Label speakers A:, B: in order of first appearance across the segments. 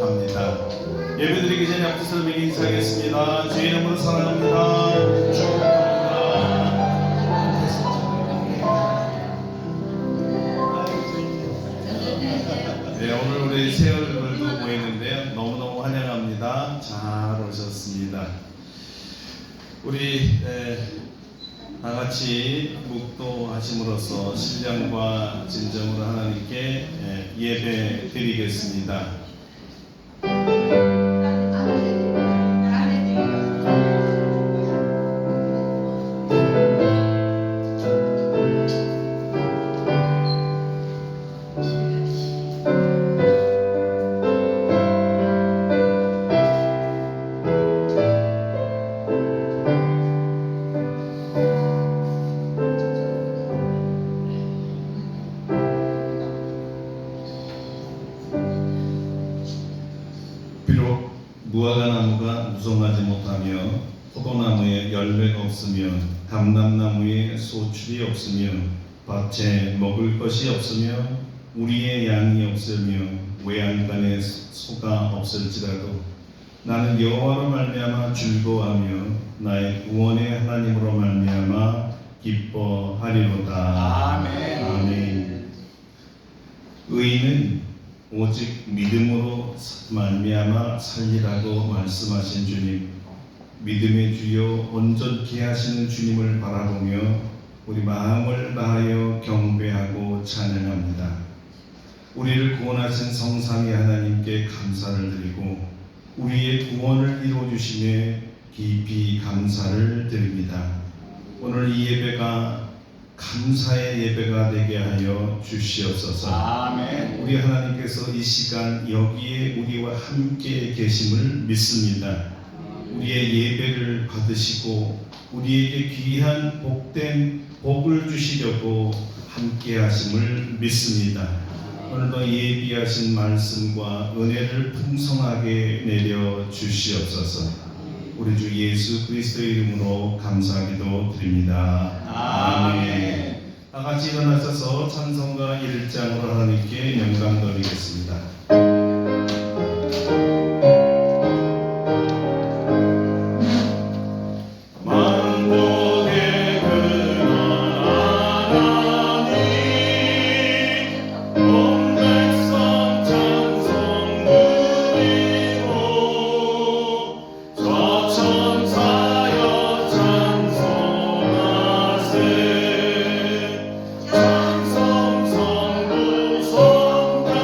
A: 합니다. 예배드리기 전에 앞서서 미리 인사하겠습니다. 주의 이름으로 사랑합니다. 축복합니다. 네, 오늘 우리 새 얼굴도 모이는데요. 너무너무 환영합니다. 잘 오셨습니다. 우리 다 같이 묵도하심으로써 신령과 진정으로 하나님께 예배 드리겠습니다. 비록 무화과나무가 무성하지 못하며 포도나무에 열매가 없으며 감람나무에 소출이 없으며 밭에 먹을 것이 없으며 우리의 양이 없으며 외양간에 소가 없을지라도 나는 여호와로 말미암아 즐거워하며 나의 구원의 하나님으로 말미암아 기뻐하리로다.
B: 아멘.
A: 아멘. 의인은 오직 믿음으로 말미암아 살리라고 말씀하신 주님, 믿음의 주요 온전케 하시는 주님을 바라보며 우리 마음을 다하여 경배하고 찬양합니다. 우리를 구원하신 성삼위 하나님께 감사를 드리고 우리의 구원을 이루어주심에 깊이 감사를 드립니다. 오늘 이 예배가 감사의 예배가 되게 하여 주시옵소서.
B: 아멘.
A: 우리 하나님께서 이 시간 여기에 우리와 함께 계심을 믿습니다. 우리의 예배를 받으시고 우리에게 귀한 복된 복을 주시려고 함께 하심을 믿습니다. 오늘도 예비하신 말씀과 은혜를 풍성하게 내려 주시옵소서. 우리 주 예수 그리스도의 이름으로 감사기도 드립니다.
B: 아멘.
A: 다 같이 일어나셔서 찬송가 1장으로 하나님께 영광 돌리겠습니다. 만국의 근원 하나님 온 백성 찬송 드리고 저 천사여 찬송하세 찬송 성부 성자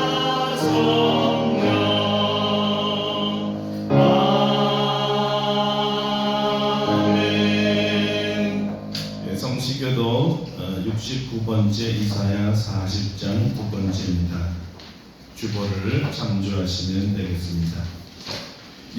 A: 성령 아멘. 성시교도 69번째 이사야 40장 9번째입니다. 주보를 참조하시면 되겠습니다.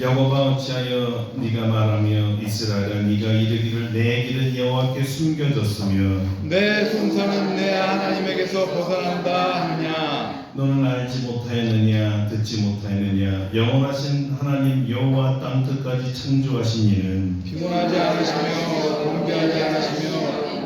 A: 여호와가 어찌하여 네가 말하며 이스라엘아 네가 이르기를 내 길은 여호와께 숨겨졌으며
B: 내 순서는 내 하나님에게서 벗어난다 하느냐.
A: 너는 알지 못하였느냐 듣지 못하였느냐 영원하신 하나님 여호와 땅 끝까지 창조하신 이는
B: 피곤하지 않으시며 공개하지 않으시며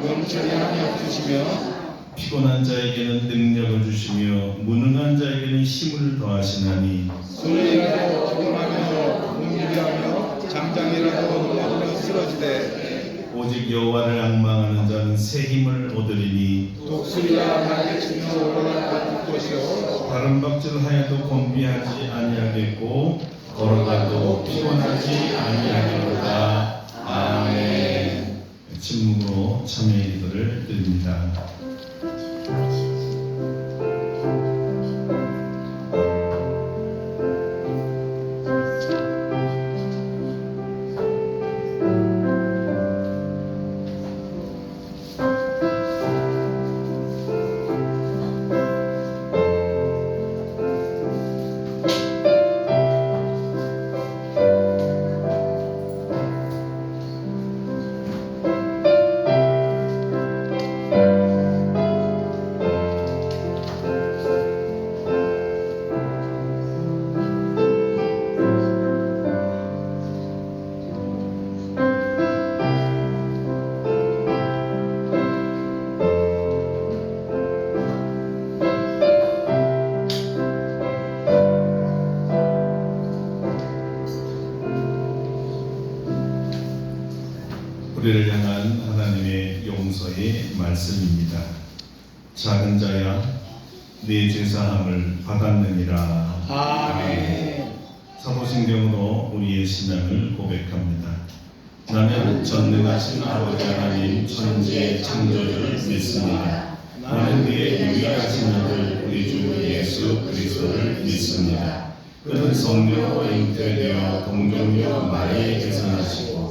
B: 명철이 없으시며
A: 피곤한 자에게는 능력을 주시며 무능한 자에게는 힘을 더하시나니
B: 소리라도 피곤하며 공기하며 장장이라도 넘어져 쓰러지되
A: 오직 여호와를 앙망하는 자는 새 힘을 얻으리니
B: 독수리가 날개치며 올라갈 것이요
A: 다른 박질하여도 곤비하지 아니하겠고 걸어가도 피곤하지 아니하리로다. 아멘. 침묵으로 참여의 기도를 드립니다. 우리를 향한 하나님의 용서의 말씀입니다. 작은 자야, 네 죄사함을 받았느니라.
B: 아멘.
A: 사도신경으로 우리의 신앙을 고백합니다. 나는 전능하신 아버지 하나님 천지의 창조주를 믿습니다. 나는 그의 유일하신 아들 우리 주 예수 그리스도를 믿습니다. 그는 성령으로 잉태되어 동정녀 마리아에게서 나시고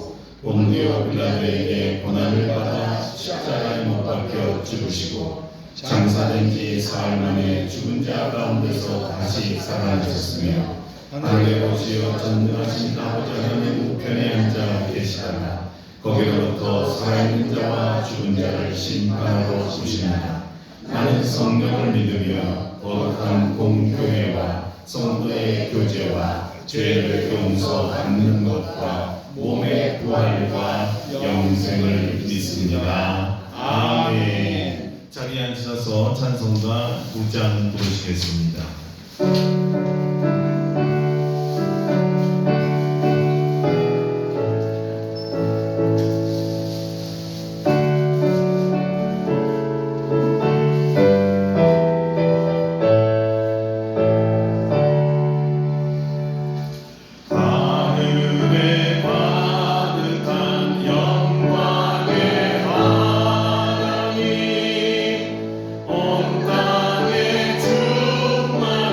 A: 본디오 빌라도에게 고난을 받아 십자가에 못 박혀 죽으시고 장사된 지 사흘 만에 죽은 자 가운데서 다시 살아나셨으며 하늘에 오시어 전능하신 아버지 하나님 우편에 앉아 계시다가 거기로부터 살아있는 자와 죽은 자를 심판하러 오십니다. 나는 성령을 믿으며 거룩한 공교회와 성도의 교제와 죄를 용서받는 것과 몸의 부활과 영생을 믿습니다. 아멘. 자리에 앉으셔서 찬송가 9장 부르시겠습니다.
C: 온 땅에 충만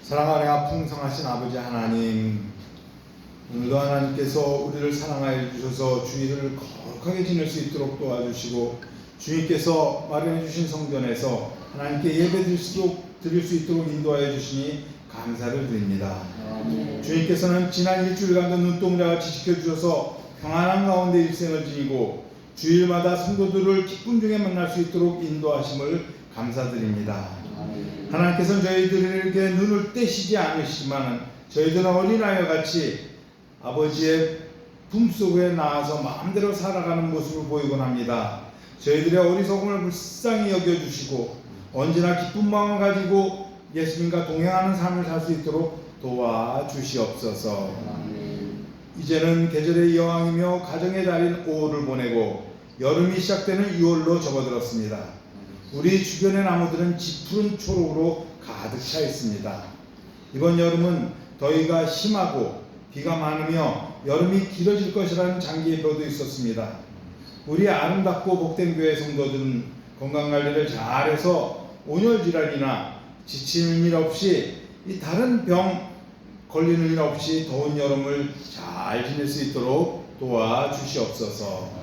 C: 사랑 안에 풍성하신 아버지 하나님, 오늘도 하나님께서 우리를 사랑하여 주셔서 주일을 거룩하게 지낼 수 있도록 도와주시고, 주님께서 마련해 주신 성전에서 하나님께 예배 드릴 수 있도록 인도하여 주시니 감사를 드립니다. 주님께서는 지난 일주일간도 눈동자같이 지켜주셔서 평안한 가운데 일생을 지니고 주일마다 성도들을 기쁨 중에 만날 수 있도록 인도하심을 감사드립니다. 하나님께서는 저희들에게 눈을 떼시지 않으시지만 저희들은 어린아이와 같이 아버지의 품속에 나와서 마음대로 살아가는 모습을 보이곤 합니다. 저희들의 어리석음을 불쌍히 여겨주시고 언제나 기쁜 마음을 가지고 예수님과 동행하는 삶을 살 수 있도록 도와주시옵소서. 이제는 계절의 여왕이며 가정의 달인 5월을 보내고 여름이 시작되는 6월로 접어들었습니다. 우리 주변의 나무들은 짙은 초록으로 가득 차 있습니다. 이번 여름은 더위가 심하고 비가 많으며 여름이 길어질 것이라는 장기 예보도 있었습니다. 우리 아름답고 복된 교회 성도들은 건강관리를 잘해서 온열질환이나 지치는 일 없이 다른 병 걸리는 일 없이 더운 여름을 잘 지낼 수 있도록 도와주시옵소서.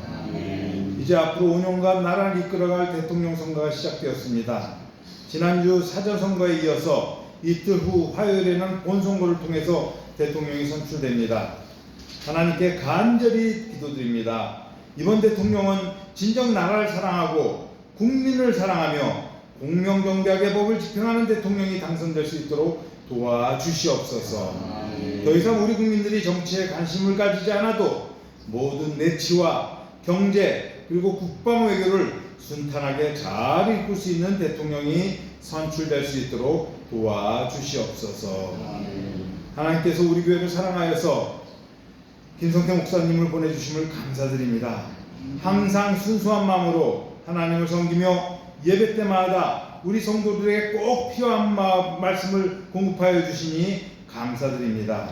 C: 이제 앞으로 5년간 나라를 이끌어갈 대통령 선거가 시작되었습니다. 지난주 사전선거에 이어서 이틀 후 화요일에는 본선거를 통해서 대통령이 선출됩니다. 하나님께 간절히 기도드립니다. 이번 대통령은 진정 나라를 사랑하고 국민을 사랑하며 공명정대하게 법을 집행하는 대통령이 당선될 수 있도록 도와주시옵소서. 더 이상 우리 국민들이 정치에 관심을 가지지 않아도 모든 내치와 경제 그리고 국방 외교를 순탄하게 잘 이끌 수 있는 대통령이 선출될 수 있도록 도와주시옵소서. 하나님께서 우리 교회를 사랑하여서 김성태 목사님을 보내주심을 감사드립니다. 항상 순수한 마음으로 하나님을 섬기며 예배 때마다 우리 성도들에게 꼭 필요한 말씀을 공급하여 주시니 감사드립니다.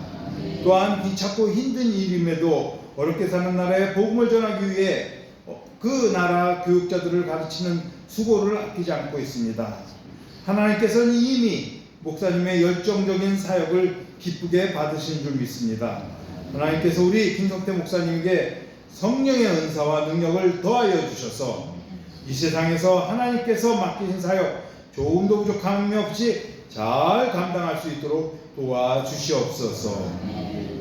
C: 또한 귀찮고 힘든 일임에도 어렵게 사는 나라에 복음을 전하기 위해 그 나라 교육자들을 가르치는 수고를 아끼지 않고 있습니다. 하나님께서는 이미 목사님의 열정적인 사역을 기쁘게 받으신 줄 믿습니다. 하나님께서 우리 김성태 목사님에게 성령의 은사와 능력을 더하여 주셔서 이 세상에서 하나님께서 맡기신 사역 조금도 부족함이 없이 잘 감당할 수 있도록 도와주시옵소서.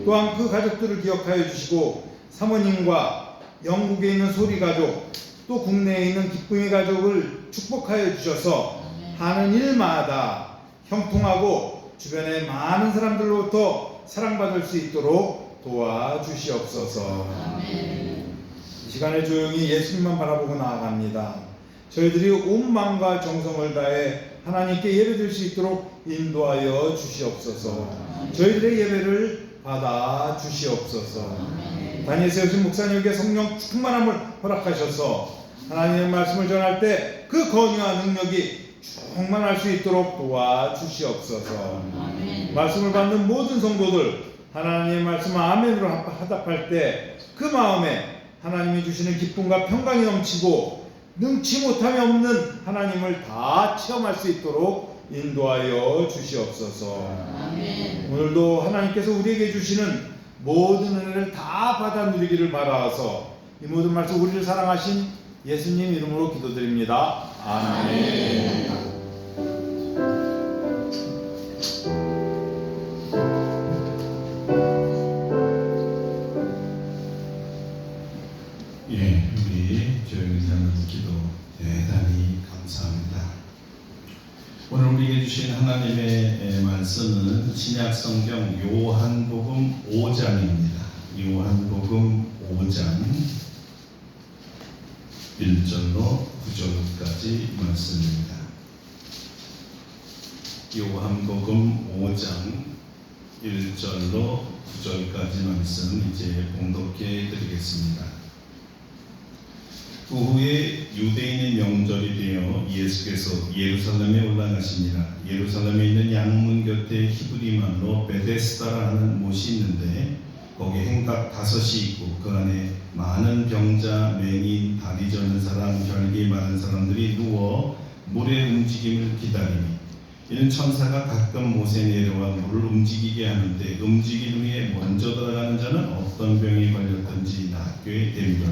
C: 또한 그 가족들을 기억하여 주시고 사모님과 영국에 있는 소리 가족 또 국내에 있는 기쁨의 가족을 축복하여 주셔서 하는 일마다 형통하고 주변의 많은 사람들로부터 사랑받을 수 있도록 도와주시옵소서. 이 시간에 조용히 예수님만 바라보고 나아갑니다. 저희들이 온 마음과 정성을 다해 하나님께 예배드릴 수 있도록 인도하여 주시옵소서. 저희들의 예배를 받아 주시옵소서. 다니엘 세우신 목사님에게 성령 충만함을 허락하셔서 하나님의 말씀을 전할 때 그 권위와 능력이 충만할 수 있도록 도와주시옵소서. 말씀을 받는 모든 성도들 하나님의 말씀 아멘으로 화답할 때 그 마음에 하나님이 주시는 기쁨과 평강이 넘치고 능치 못함이 없는 하나님을 다 체험할 수 있도록 인도하여 주시옵소서. 오늘도 하나님께서 우리에게 주시는 모든 은혜를 다 받아 누리기를 바라서 이 모든 말씀 우리를 사랑하신 예수님 이름으로 기도드립니다. 아멘.
A: 예, 우리 조용히 하는 기도 대단히 감사합니다. 오늘 우리에게 주신 하나님의 말씀은 신약성경 요한복음 5장입니다. 요한복음 5장 1절로 9절까지 말씀입니다. 요한복음 5장 1절로 9절까지 말씀 이제 봉독해 드리겠습니다. 그 후에 유대인의 명절이 되어 예수께서 예루살렘에 올라가시니라. 예루살렘에 있는 양문 곁에 히브리 말로 베데스다라 하는 못이 있는데 거기 행각 5이 있고 그 안에 많은 병자, 맹인, 다리 저는 사람, 결기 많은 사람들이 누워 물의 움직임을 기다리니 이는 천사가 가끔 못에 내려와 물을 움직이게 하는데 움직이는 후에 먼저 들어가는 자는 어떤 병이 걸렸든지 낫게 되리라.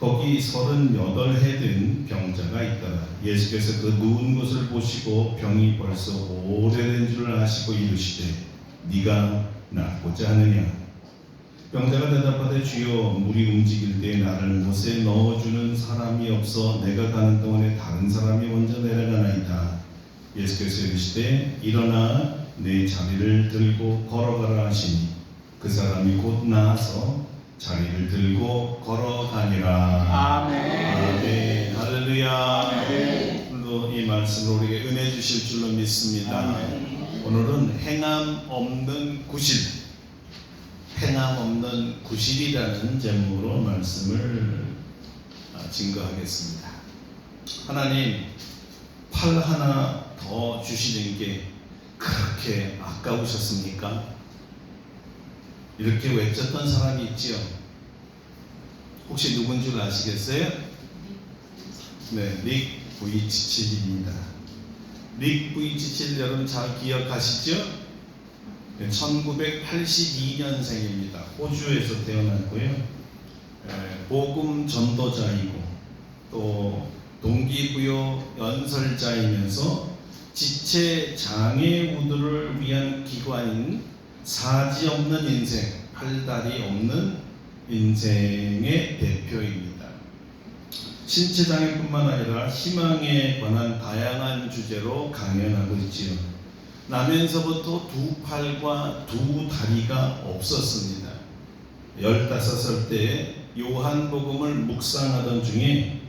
A: 거기 38해 된 병자가 있더라. 예수께서 그 누운 것을 보시고 병이 벌써 오래된 줄 아시고 이르시되 네가 낫고자 하느냐. 병자가 대답하되 주여 물이 움직일 때 나를 못에 넣어주는 사람이 없어 내가 가는 동안에 다른 사람이 먼저 내려가나이다. 예수께서 이르시되 일어나 내 자리를 들고 걸어가라 하시니 그 사람이 곧 나아서 자리를 들고 걸어가니라. 아멘. 할렐루야. 오늘도 이 말씀을 우리에게 은혜 주실 줄로 믿습니다. 오늘은 행함 없는 구실, 행함 없는 구실이라는 제목으로 말씀을 증거하겠습니다. 하나님, 팔 하나 더 주시는 게 그렇게 아까우셨습니까? 이렇게 외쳤던 사람이 있지요. 혹시 누군 줄 아시겠어요? 네, 릭 부이치칠입니다. 릭 부이치칠 여러분 잘 기억하시죠? 1982년생입니다. 호주에서 태어났고요. 복음 전도자이고 또 동기부여 연설자이면서 지체 장애 우들을 위한 기관인 사지 없는 인생, 팔다리 없는 인생의 대표입니다. 신체 장애뿐만 아니라 희망에 관한 다양한 주제로 강연하고 있지요. 나면서부터 두 팔과 두 다리가 없었습니다. 15살 때 요한복음을 묵상하던 중에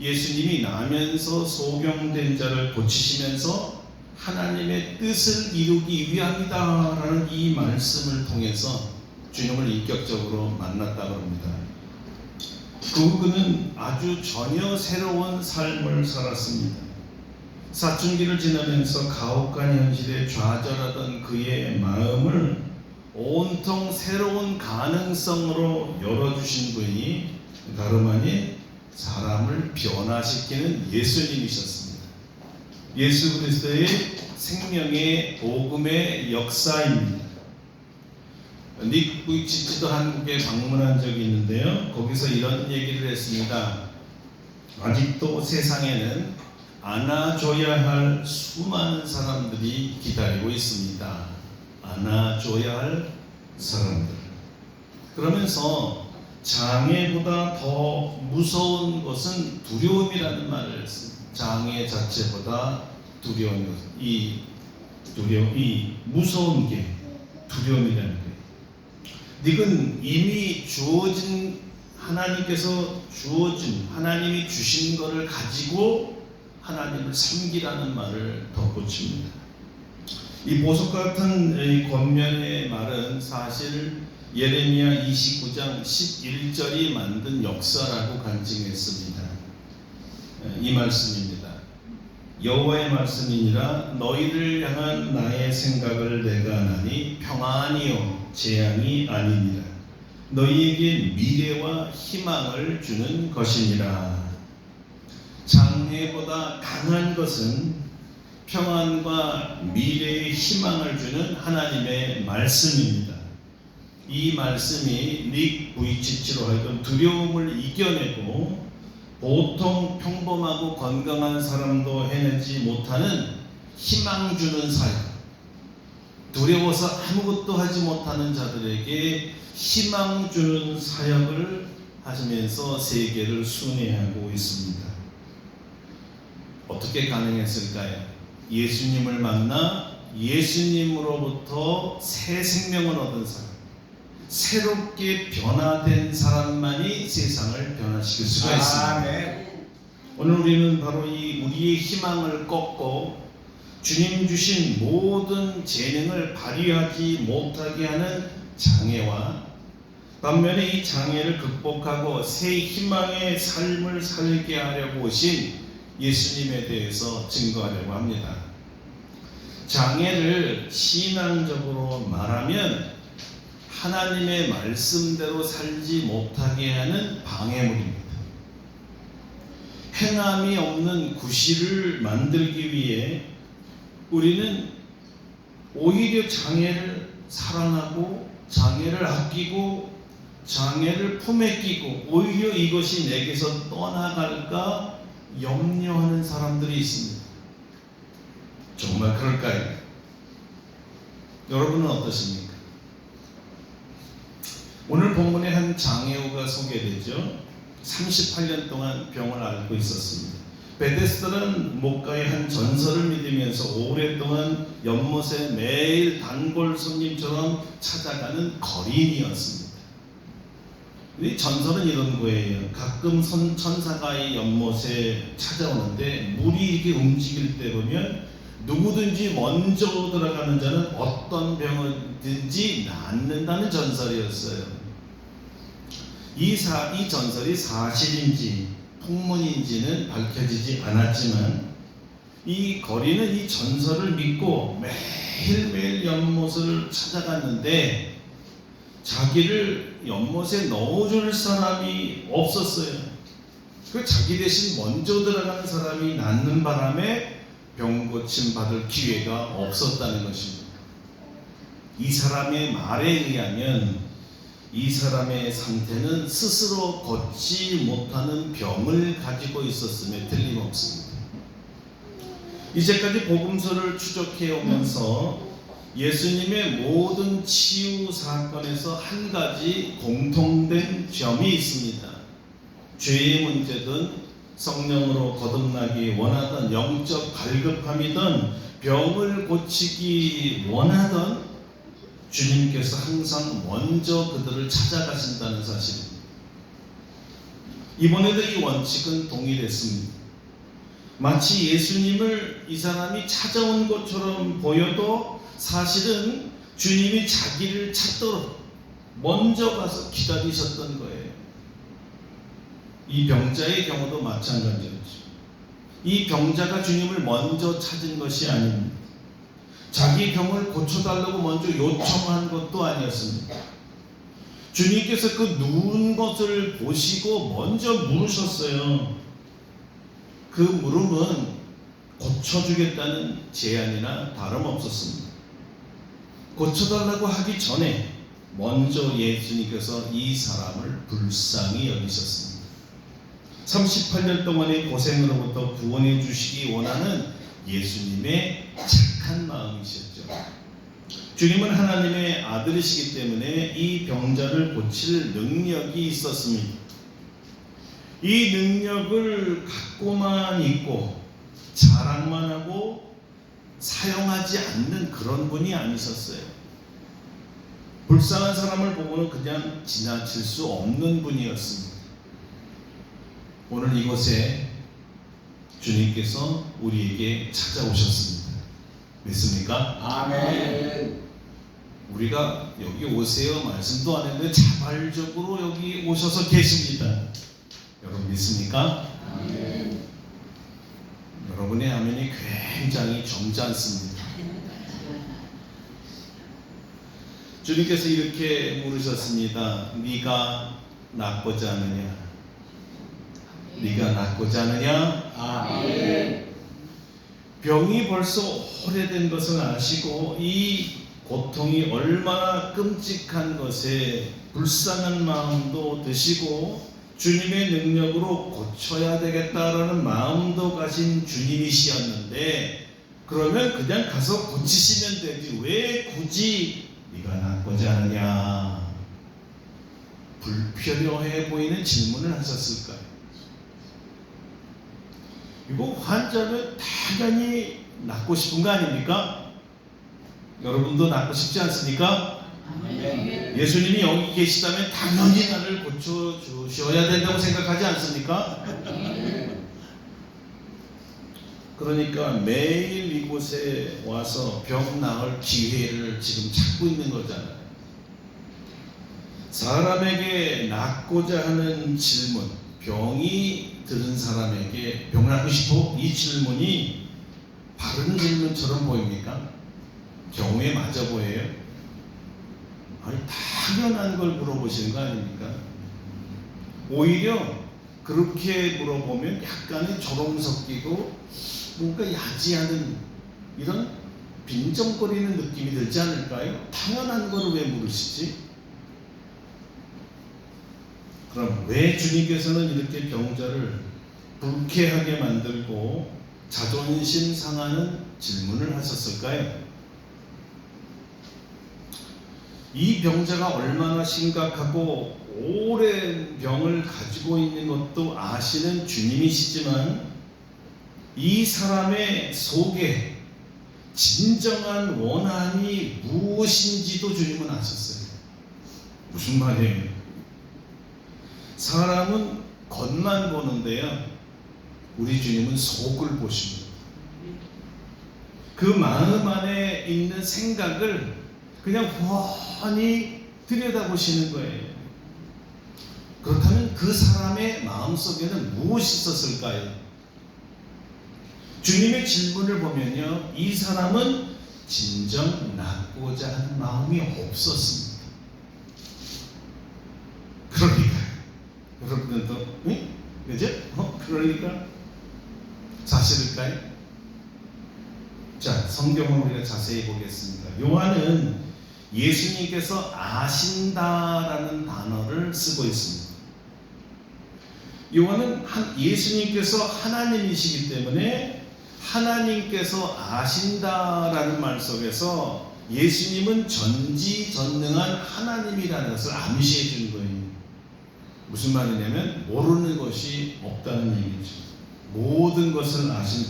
A: 예수님이 나면서 소경된 자를 고치시면서 하나님의 뜻을 이루기 위함이다 라는 이 말씀을 통해서 주님을 인격적으로 만났다고 합니다. 그 후 그는 아주 전혀 새로운 삶을 살았습니다. 사춘기를 지나면서 가혹한 현실에 좌절하던 그의 마음을 온통 새로운 가능성으로 열어주신 분이 다름 아닌 사람을 변화시키는 예수님이셨습니다. 예수 그리스도의 생명의 복음의 역사입니다. 닉 부이치치도 한국에 방문한 적이 있는데요. 거기서 이런 얘기를 했습니다. 아직도 세상에는 안아줘야 할 수많은 사람들이 기다리고 있습니다. 안아줘야 할 사람들. 그러면서 장애보다 더 무서운 것은 두려움이라는 말을 했습니다. 장애 자체보다 두려운 것, 이 무서운 게 두려움이라는 거예요. 닉은 이미 주어진 하나님께서 주어진 하나님이 주신 것을 가지고 하나님을 섬기라는 말을 덧붙입니다. 이 보석 같은 이 권면의 말은 사실 예레미야 29장 11절이 만든 역사라고 간증했습니다. 이 말씀입니다. 여호와의 말씀이니라 너희를 향한 나의 생각을 내가 아나니 평안이요 재앙이 아니니라 너희에게 미래와 희망을 주는 것이니라. 장애보다 강한 것은 평안과 미래의 희망을 주는 하나님의 말씀입니다. 이 말씀이 닉 부이치치로 하여금 두려움을 이겨내고 보통 평범하고 건강한 사람도 해내지 못하는 희망 주는 사역, 두려워서 아무것도 하지 못하는 자들에게 희망 주는 사역을 하시면서 세계를 순회하고 있습니다. 어떻게 가능했을까요? 예수님을 만나 예수님으로부터 새 생명을 얻은 사람, 새롭게 변화된 사람만이 세상을 변화시킬 수가 있습니다. 오늘 우리는 바로 이 우리의 희망을 꺾고 주님 주신 모든 재능을 발휘하지 못하게 하는 장애와 반면에 이 장애를 극복하고 새 희망의 삶을 살게 하려고 오신 예수님에 대해서 증거하려고 합니다. 장애를 신앙적으로 말하면 하나님의 말씀대로 살지 못하게 하는 방해물입니다. 행함이 없는 구실을 만들기 위해 우리는 오히려 장애를 사랑하고 장애를 아끼고 장애를 품에 끼고 오히려 이것이 내게서 떠나갈까 염려하는 사람들이 있습니다. 정말 그럴까요? 여러분은 어떠십니까? 오늘 본문에 한 장애우가 소개되죠. 38년 동안 병을 앓고 있었습니다. 베데스다는 목가의 한 전설을 믿으면서 오랫동안 연못에 매일 단골 손님처럼 찾아가는 거리인이었습니다. 이 전설은 이런 거예요. 가끔 천사가 이 연못에 찾아오는데 물이 이렇게 움직일 때 보면 누구든지 먼저 들어가는 자는 어떤 병이든지 낫는다는 전설이었어요. 이 전설이 사실인지 풍문인지는 밝혀지지 않았지만 이 거리는 이 전설을 믿고 매일매일 연못을 찾아갔는데 자기를 연못에 넣어줄 사람이 없었어요. 그 자기 대신 먼저 들어가는 사람이 낫는 바람에 병 고침 받을 기회가 없었다는 것입니다. 이 사람의 말에 의하면 이 사람의 상태는 스스로 걷지 못하는 병을 가지고 있었음에 틀림없습니다. 이제까지 복음서를 추적해 오면서 예수님의 모든 치유 사건에서 한 가지 공통된 점이 있습니다. 죄의 문제든 성령으로 거듭나기 원하던 영적 갈급함이든 병을 고치기 원하던 주님께서 항상 먼저 그들을 찾아가신다는 사실입니다. 이번에도 이 원칙은 동일했습니다. 마치 예수님을 이 사람이 찾아온 것처럼 보여도 사실은 주님이 자기를 찾도록 먼저 가서 기다리셨던 거예요. 이 병자의 경우도 마찬가지였죠. 이 병자가 주님을 먼저 찾은 것이 아닙니다. 자기 병을 고쳐달라고 먼저 요청한 것도 아니었습니다. 주님께서 그 누운 것을 보시고 먼저 물으셨어요. 그 물음은 고쳐주겠다는 제안이나 다름없었습니다. 고쳐달라고 하기 전에 먼저 예수님께서 이 사람을 불쌍히 여기셨습니다. 38년 동안의 고생으로부터 구원해 주시기 원하는 예수님의 착한 마음이셨죠. 주님은 하나님의 아들이시기 때문에 이 병자를 고칠 능력이 있었습니다. 이 능력을 갖고만 있고 자랑만 하고 사용하지 않는 그런 분이 아니셨어요. 불쌍한 사람을 보고는 그냥 지나칠 수 없는 분이었습니다. 오늘 이곳에 주님께서 우리에게 찾아오셨습니다. 믿습니까?
B: 아멘.
A: 우리가 여기 오세요 말씀도 안 했는데 자발적으로 여기 오셔서 계십니다. 여러분 믿습니까?
B: 아멘.
A: 여러분의 아멘이 굉장히 점잖습니다. 주님께서 이렇게 물으셨습니다. 네가 낫고자 하느냐? 네가 낫고자 하느냐?
B: 아멘.
A: 병이 벌써 오래된 것을 아시고 이 고통이 얼마나 끔찍한 것에 불쌍한 마음도 드시고 주님의 능력으로 고쳐야 되겠다라는 마음도 가진 주님이시였는데 그러면 그냥 가서 고치시면 되지 왜 굳이 네가 낫고자 하느냐 불필요해 보이는 질문을 하셨을까요? 이거 환자는 당연히 낫고 싶은 거 아닙니까? 여러분도 낫고 싶지 않습니까?
B: 아멘.
A: 예수님이 여기 계시다면 당연히 나를 고쳐주셔야 된다고 생각하지 않습니까? 그러니까 매일 이곳에 와서 병 나을 기회를 지금 찾고 있는 거잖아요. 사람에게 낫고자 하는 질문, 병이 들은 사람에게 병 낫고 싶어? 이 질문이 바른 질문처럼 보입니까? 경우에 맞아 보여요? 아니 당연한 걸 물어보시는 거 아닙니까? 오히려 그렇게 물어보면 약간의 조롱 섞이고 뭔가 야지하는 이런 빈정거리는 느낌이 들지 않을까요? 당연한 걸 왜 물으시지? 그럼 왜 주님께서는 이렇게 병자를 불쾌하게 만들고 자존심 상하는 질문을 하셨을까요? 이 병자가 얼마나 심각하고 오랜 병을 가지고 있는 것도 아시는 주님이시지만 이 사람의 속에 진정한 원한이 무엇인지도 주님은 아셨어요. 무슨 말이에요? 사람은 겉만 보는데요, 우리 주님은 속을 보십니다. 그 마음 안에 있는 생각을 그냥 훤히 들여다보시는 거예요. 그렇다면 그 사람의 마음속에는 무엇이 있었을까요? 주님의 질문을 보면요, 이 사람은 진정 낫고자 하는 마음이 없었습니다. 그러니까 여러분들도 응? 그죠? 그러니까 사실일까요? 자, 성경을 우리가 자세히 보겠습니다. 요한은 예수님께서 아신다라는 단어를 쓰고 있습니다. 요한은 예수님께서 하나님이시기 때문에 하나님께서 아신다라는 말 속에서 예수님은 전지전능한 하나님이라는 것을 암시해 주는 거예요. 무슨 말이냐면 모르는 것이 없다는 얘기죠. 모든 것을 아신,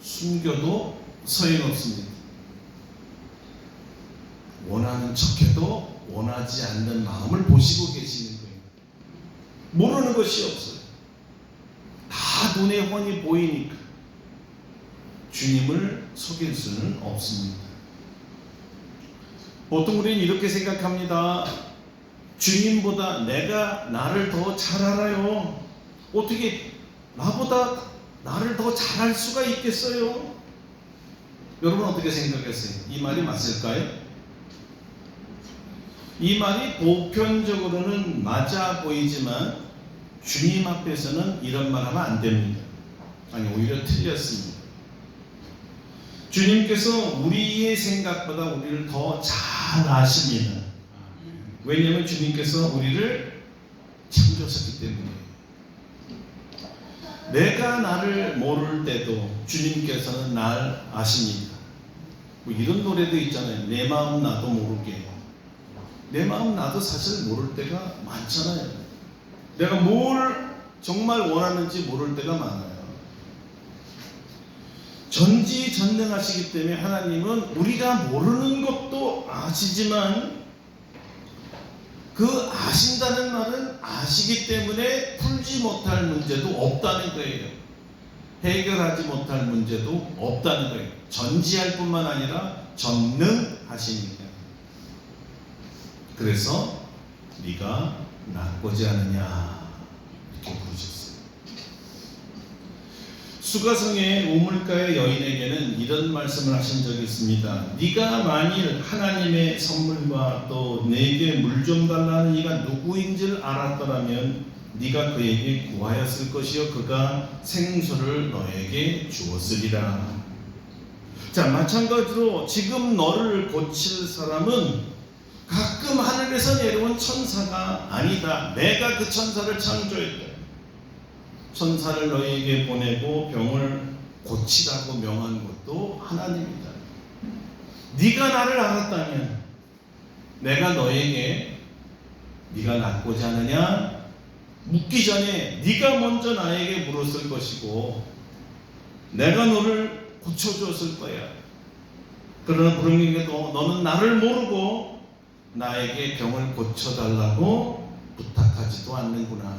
A: 숨겨도 소용없습니다. 원하는 척해도 원하지 않는 마음을 보시고 계시는 거예요. 모르는 것이 없어요. 다 눈에 훤히 보이니까 주님을 속일 수는 없습니다. 보통 우리는 이렇게 생각합니다. 주님보다 내가 나를 더 잘 알아요. 어떻게 나보다 나를 더 잘할 수가 있겠어요? 여러분 어떻게 생각했어요? 이 말이 맞을까요? 이 말이 보편적으로는 맞아 보이지만 주님 앞에서는 이런 말 하면 안 됩니다. 아니, 오히려 틀렸습니다. 주님께서 우리의 생각보다 우리를 더 잘 아십니다. 왜냐하면 주님께서 우리를 창조하셨기 때문에. 내가 나를 모를 때도 주님께서는 날 아십니다. 뭐 이런 노래도 있잖아요. 내 마음 나도 모르게. 내 마음 나도 사실 모를 때가 많잖아요. 내가 뭘 정말 원하는지 모를 때가 많아요. 전지전능하시기 때문에 하나님은 우리가 모르는 것도 아시지만 그 아신다는 말은 아시기 때문에 풀지 못할 문제도 없다는 거예요. 해결하지 못할 문제도 없다는 거예요. 전지할 뿐만 아니라 전능하시니까. 그래서 네가 낫고자 하느냐 이렇게 부르셨어요. 수가성의 우물가의 여인에게는 이런 말씀을 하신 적이 있습니다. 네가 만일 하나님의 선물과 또 내게 물 좀 달라는 이가 누구인지를 알았더라면 네가 그에게 구하였을 것이요 그가 생수를 너에게 주었으리라. 자, 마찬가지로 지금 너를 고칠 사람은 가끔 하늘에서 내려온 천사가 아니다. 내가 그 천사를 창조했다. 천사를 너에게 보내고 병을 고치라고 명한 것도 하나님이다. 네가 나를 알았다면 내가 너에게 네가 낫고자 하느냐 묻기 전에 네가 먼저 나에게 물었을 것이고 내가 너를 고쳐줬을 거야. 그러나 불행하게도 너는 나를 모르고 나에게 병을 고쳐달라고 부탁하지도 않는구나.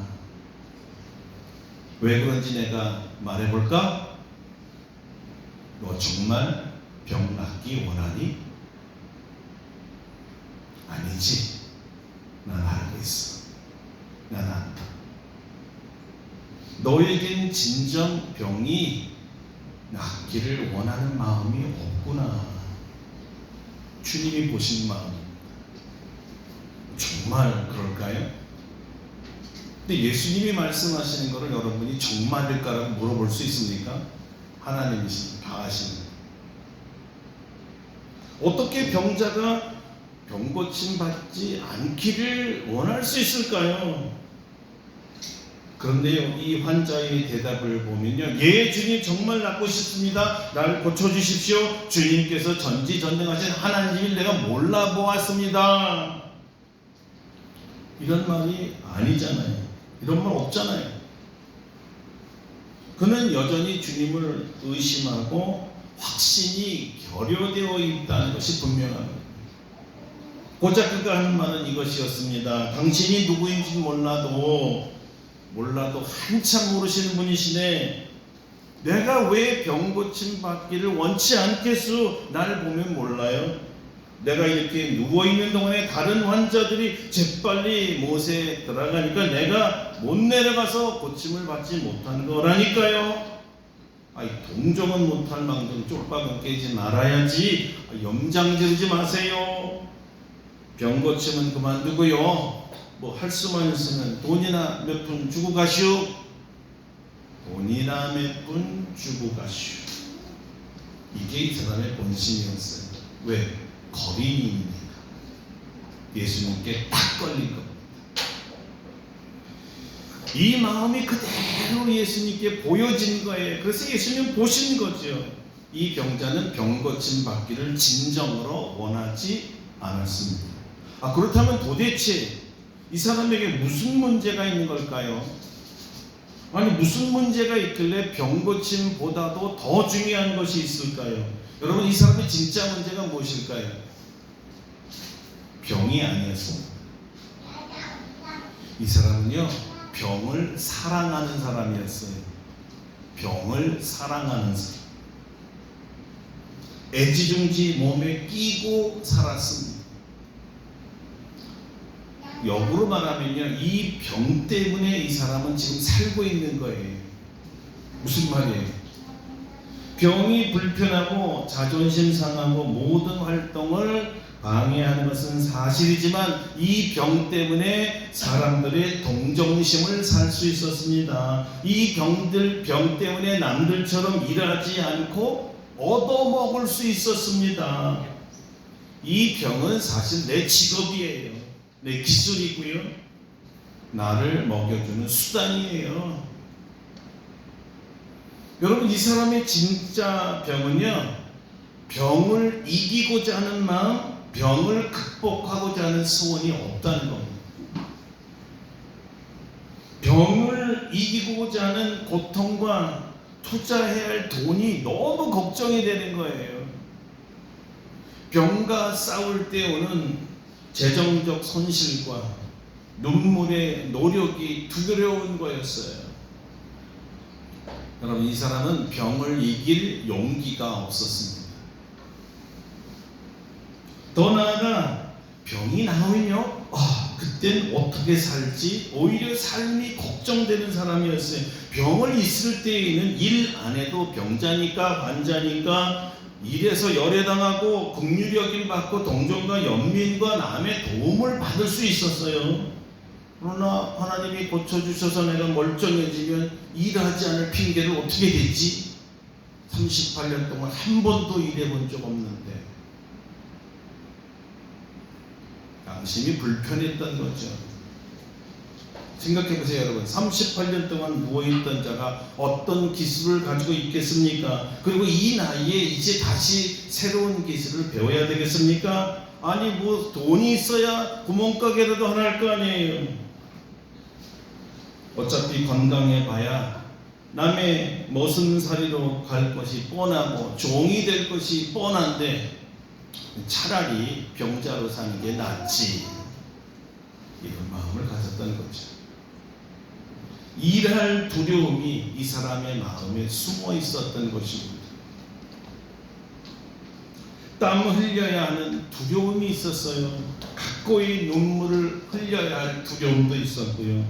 A: 왜 그런지 내가 말해볼까? 너 정말 병 낫기 원하니? 아니지. 난 알고 있어. 난 안다. 너에겐 진정 병이 낫기를 원하는 마음이 없구나. 주님이 보신 마음입니다. 정말 그럴까요? 근데 예수님이 말씀하시는 것을 여러분이 정말일까라고 물어볼 수 있습니까? 하나님이시니 다 아시는. 어떻게 병자가 병 고침 받지 않기를 원할 수 있을까요? 그런데요, 이 환자의 대답을 보면요, 예, 주님 정말 낫고 싶습니다. 나를 고쳐주십시오. 주님께서 전지전능하신 하나님을 내가 몰라보았습니다. 이런 말이 아니잖아요. 이런 말 없잖아요. 그는 여전히 주님을 의심하고 확신이 결여되어 있다는 것이 분명합니다. 고작 그가 하는 말은 이것이었습니다. 당신이 누구인지 몰라도 한참 모르시는 분이시네. 내가 왜 병 고침 받기를 원치 않겠소? 날 보면 몰라요? 내가 이렇게 누워있는 동안에 다른 환자들이 재빨리 못에 들어가니까 내가 못 내려가서 고침을 받지 못한 거라니까요. 아이, 동정은 못할 망정 쪽박은 깨지 말아야지. 염장 지르지 마세요. 병 고침은 그만두고요, 뭐 할 수만 있으면 돈이나 몇 푼 주고 가시오. 돈이나 몇 푼 주고 가시오. 이게 이 사람의 본심이었어요. 왜? 거린이니까. 예수님께 딱 걸린 겁니다. 이 마음이 그대로 예수님께 보여진 거예요. 그래서 예수님 보신 거죠. 이 병자는 병 고침 받기를 진정으로 원하지 않았습니다. 그렇다면 도대체 이 사람에게 무슨 문제가 있는 걸까요? 아니, 무슨 문제가 있길래 병 고침보다도 더 중요한 것이 있을까요? 여러분, 이 사람의 진짜 문제가 무엇일까요? 병이 아니었습니다. 이 사람은요, 병을 사랑하는 사람이었어요. 병을 사랑하는 사람. 애지중지 몸에 끼고 살았습니다. 역으로 말하면요, 이 병 때문에 이 사람은 지금 살고 있는 거예요. 무슨 말이에요? 병이 불편하고 자존심 상하고 모든 활동을 방해하는 것은 사실이지만 이 병 때문에 사람들의 동정심을 살 수 있었습니다. 이 병 때문에 남들처럼 일하지 않고 얻어먹을 수 있었습니다. 이 병은 사실 내 직업이에요. 내 기술이고요, 나를 먹여주는 수단이에요. 여러분, 이 사람의 진짜 병은요, 병을 이기고자 하는 마음, 병을 극복하고자 하는 소원이 없다는 겁니다. 병을 이기고자 하는 고통과 투자해야 할 돈이 너무 걱정이 되는 거예요. 병과 싸울 때 오는 재정적 손실과 눈물의 노력이 두려운 거였어요. 여러분, 이 사람은 병을 이길 용기가 없었습니다. 더 나아가 병이 나오면요, 그땐 어떻게 살지? 오히려 삶이 걱정되는 사람이었어요. 병을 있을 때에는 일 안 해도 병자니까 환자니까 일에서 열애당하고 긍휼여김 받고 동정과 연민과 남의 도움을 받을 수 있었어요. 그러나 하나님이 고쳐주셔서 내가 멀쩡해지면 일하지 않을 핑계를 어떻게 대지? 38년 동안 한 번도 일해본 적 없는데 양심이 불편했던 거죠. 생각해보세요, 여러분. 38년 동안 누워있던 자가 어떤 기술을 가지고 있겠습니까? 그리고 이 나이에 이제 다시 새로운 기술을 배워야 되겠습니까? 아니, 뭐 돈이 있어야 구멍가게라도 하나 할 거 아니에요. 어차피 건강해봐야 남의 머슴살이로 갈 것이 뻔하고 종이 될 것이 뻔한데 차라리 병자로 사는 게 낫지, 이런 마음을 가졌던 거죠. 일할 두려움이 이 사람의 마음에 숨어 있었던 것입니다. 땀을 흘려야 하는 두려움이 있었어요. 각고의 눈물을 흘려야 할 두려움도 있었고요.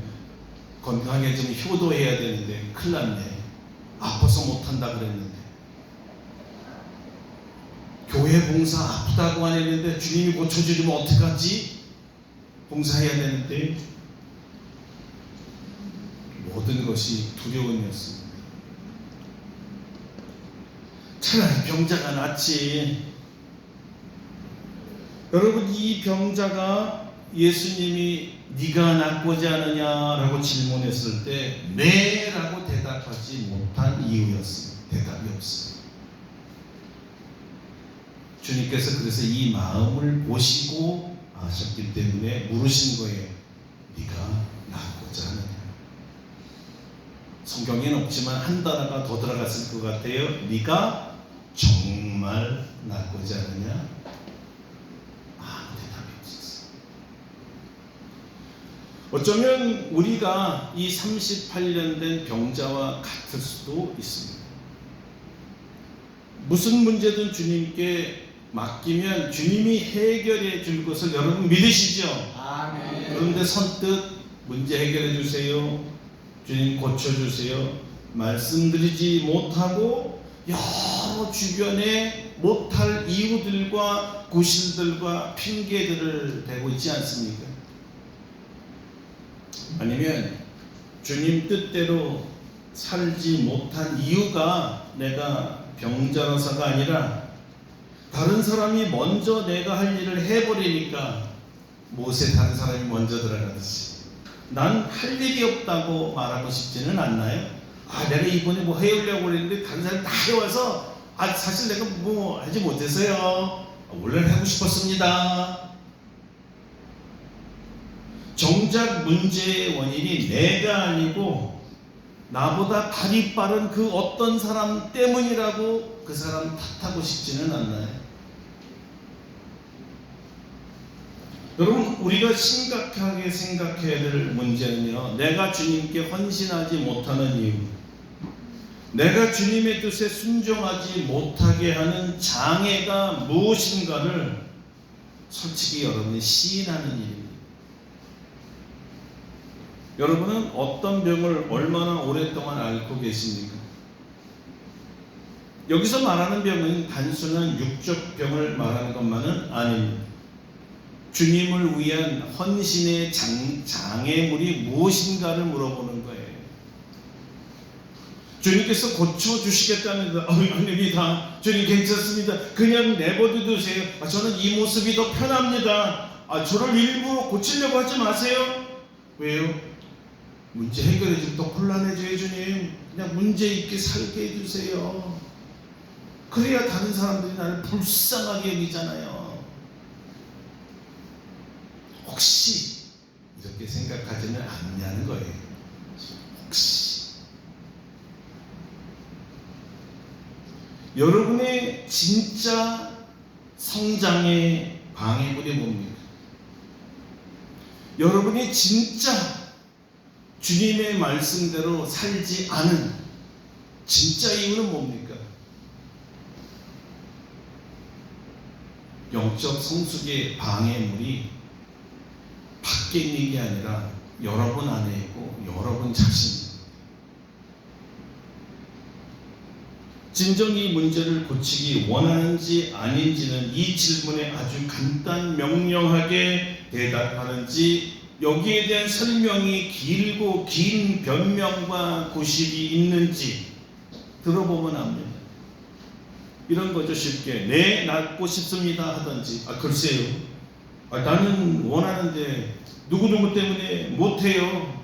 A: 건강해지면 효도해야 되는데 큰일 났네, 아파서 못한다 그랬는데. 교회 봉사 아프다고 안 했는데 주님이 고쳐주면 어떡하지? 봉사해야 되는데. 모든 것이 두려움이었습니다. 차라리 병자가 낫지. 여러분, 이 병자가 예수님이 네가 낫고자 하느냐라고 질문했을 때 네라고 대답하지 못한 이유였습니다. 대답이 없어요. 주님께서 그래서 이 마음을 보시고 아셨기 때문에 물으신 거예요. 네가 낫고자 하느냐? 성경에는 없지만 한 단어가 더 들어갔을 것 같아요. 네가 정말 낫고자 하느냐? 아무 대답이 없었어요. 어쩌면 우리가 이 38년 된 병자와 같을 수도 있습니다. 무슨 문제든 주님께 맡기면 주님이 해결해 줄 것을 여러분 믿으시죠?
B: 아멘.
A: 그런데 선뜻 문제 해결해 주세요, 주님 고쳐주세요 말씀드리지 못하고 여러 주변에 못할 이유들과 구실들과 핑계들을 대고 있지 않습니까? 아니면 주님 뜻대로 살지 못한 이유가 내가 병자라서가 아니라 다른 사람이 먼저 내가 할 일을 해버리니까 못에 다른 사람이 먼저 들어가듯이 난 할 일이 없다고 말하고 싶지는 않나요? 내가 이번에 뭐 해오려고 그랬는데 다른 사람이 다 해와서 사실 내가 뭐 하지 못했어요. 원래는 하고 싶었습니다. 정작 문제의 원인이 내가 아니고 나보다 발이 빠른 그 어떤 사람 때문이라고 그 사람 탓하고 싶지는 않나요? 여러분, 우리가 심각하게 생각해야 될 문제는요, 내가 주님께 헌신하지 못하는 이유, 내가 주님의 뜻에 순종하지 못하게 하는 장애가 무엇인가를 솔직히 여러분이 시인하는 일입니다. 여러분은 어떤 병을 얼마나 오랫동안 앓고 계십니까? 여기서 말하는 병은 단순한 육적 병을 말하는 것만은 아닙니다. 주님을 위한 헌신의 장애물이 무엇인가를 물어보는 거예요. 주님께서 고쳐주시겠다는데 아닙니다. 주님 괜찮습니다. 그냥 내버려 두세요. 저는 이 모습이 더 편합니다. 저를 일부러 고치려고 하지 마세요. 왜요? 문제 해결해주면 더 곤란해져요. 주님, 그냥 문제 있게 살게 해주세요. 그래야 다른 사람들이 나를 불쌍하게 여기잖아요. 혹시 이렇게 생각하지는 않냐는 거예요. 혹시 여러분의 진짜 성장의 방해물이 뭡니까? 여러분이 진짜 주님의 말씀대로 살지 않은 진짜 이유는 뭡니까? 영적 성숙의 방해물이 밖에 있는 게 아니라 여러분 안에 있고 여러분 자신, 진정 이 문제를 고치기 원하는지 아닌지는 이 질문에 아주 간단 명령하게 대답하는지 여기에 대한 설명이 길고 긴 변명과 구실이 있는지 들어보면 압니다. 이런 거죠. 쉽게 네 낫고 싶습니다 하든지 글쎄요, 나는 원하는데 누구누구 때문에 못해요.